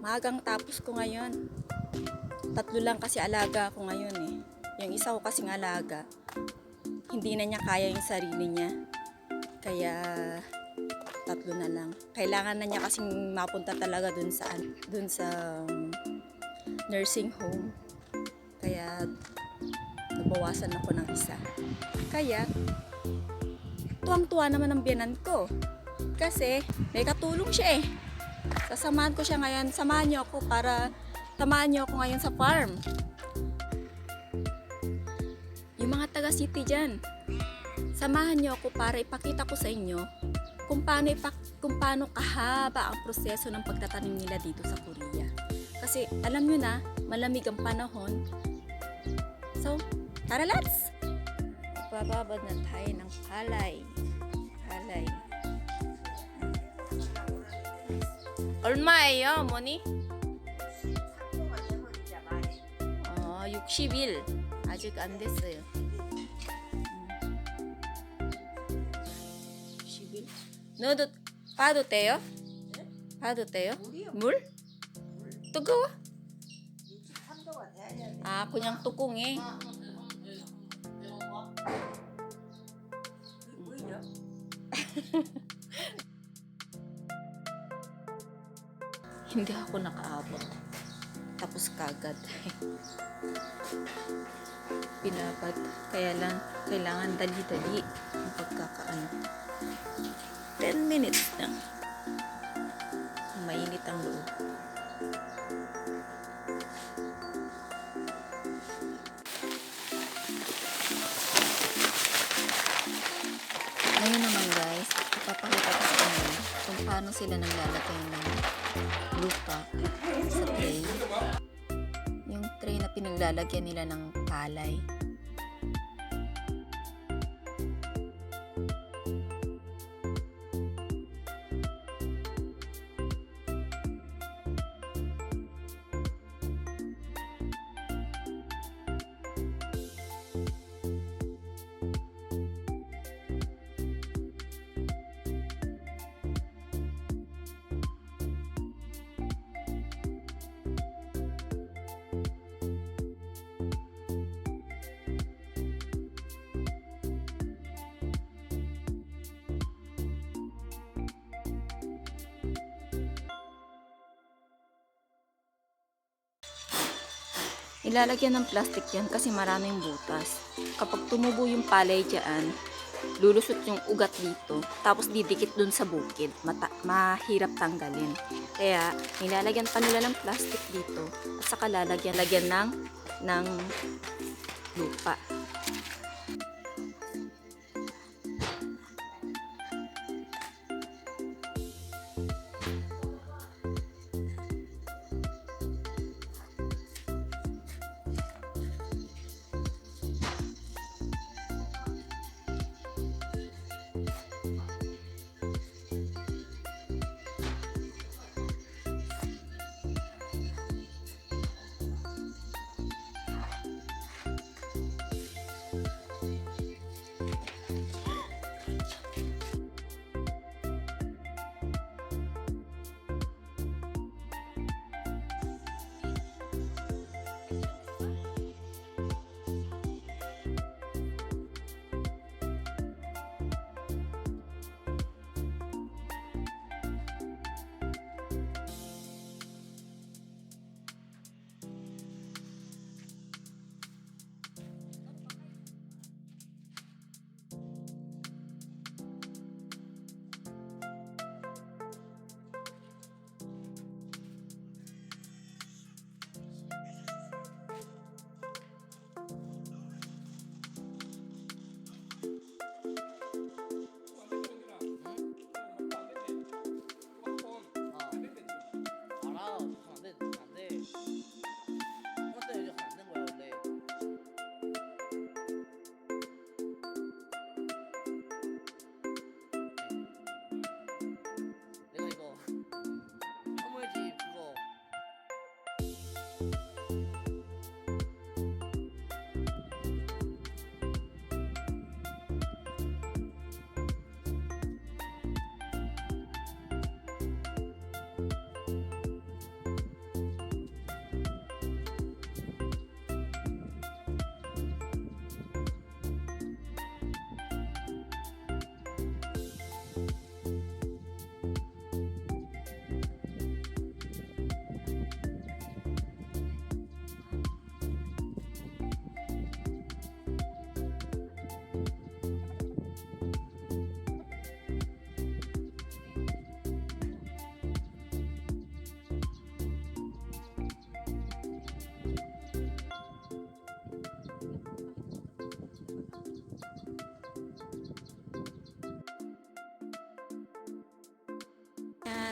Magang tapos ko ngayon. 3 lang kasi alaga ko ngayon eh. Yung isa ko kasing alaga, hindi na niya kaya yung sarili niya. Kaya 3 na lang. Kailangan na niya kasing mapunta talaga dun sa nursing home. Kaya nabawasan ako ng isa. Kaya tuwang-tuwa naman ang biyanan ko. Kasi may katulong siya eh. Sasamahan ko siya ngayon. Samahan niyo ako ngayon sa farm. Yung mga taga city dyan, samahan niyo ako para ipakita ko sa inyo kung paano kahaba ang proseso ng pagtatanim nila dito sa Korea. Kasi alam nyo na, malamig ang panahon. So, tara let's! Bababad na tayo ng palay. 얼마예요, 어머니? 60일. 아직 안 됐어요. 60일. 넣어도 봐도 돼요? 봐도 돼요? 물? 뜨거워? 아, 그냥 뚜껑에. Hindi ako nakaabot. Tapos kagad. Pinabad. Kaya lang, kailangan dali-dali ang pagkakaano. 10 minutes lang. Mainit ang loob. Ngayon naman guys, ipapakita ko sa inyo kung paano sila naglalagay ng lupa sa tray. Yung tray na pinaglalagyan nila ng palay. Ilalagyan ng plastic yan kasi maraming butas. Kapag tumubo yung palay dyan, lulusot yung ugat dito, tapos didikit dun sa bukid. Mahirap tanggalin. Kaya, nilalagyan pa nila ng plastic dito, at saka lagyan ng lupa.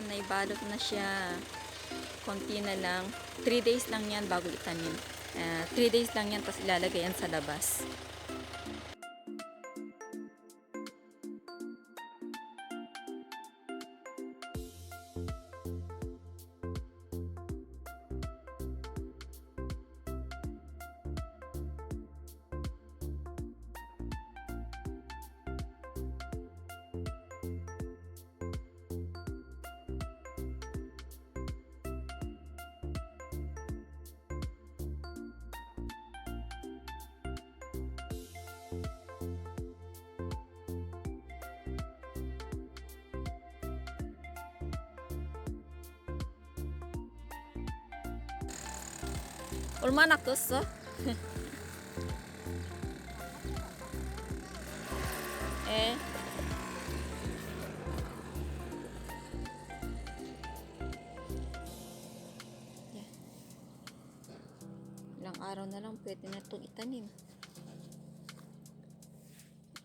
Ayan, naibalot na siya. Konti na lang. 3 days lang yan bago itanim. 3 days lang yan, tapos ilalagay yan sa labas. 얼마나 컸어? 예. Ilang araw na lang pwede na itong itanim.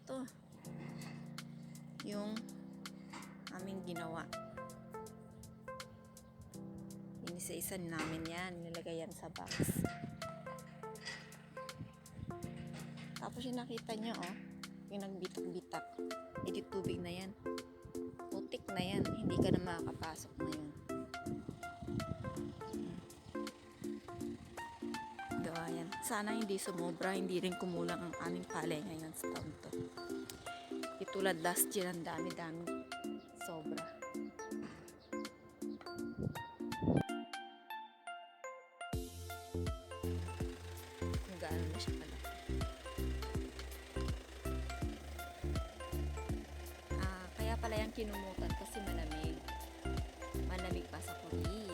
Ito. Yung aming ginawa. Inisa-isa namin yan. Nilagay yan sa box. Tapos yung nakita nyo, oh, yung nagbitak-bitak. Hindi tubig na yan. Putik na yan. Hindi ka na makakapasok ngayon. Gawa yan. Sana hindi sumobra, hindi rin kumulang ang aming palay ngayon sa taon to. Itulad last year, ang dami-dami. Sobra. Kung gaano na siya pala. Kaya pala yung kinumutan kasi malamig. Malamig pa sa Korea.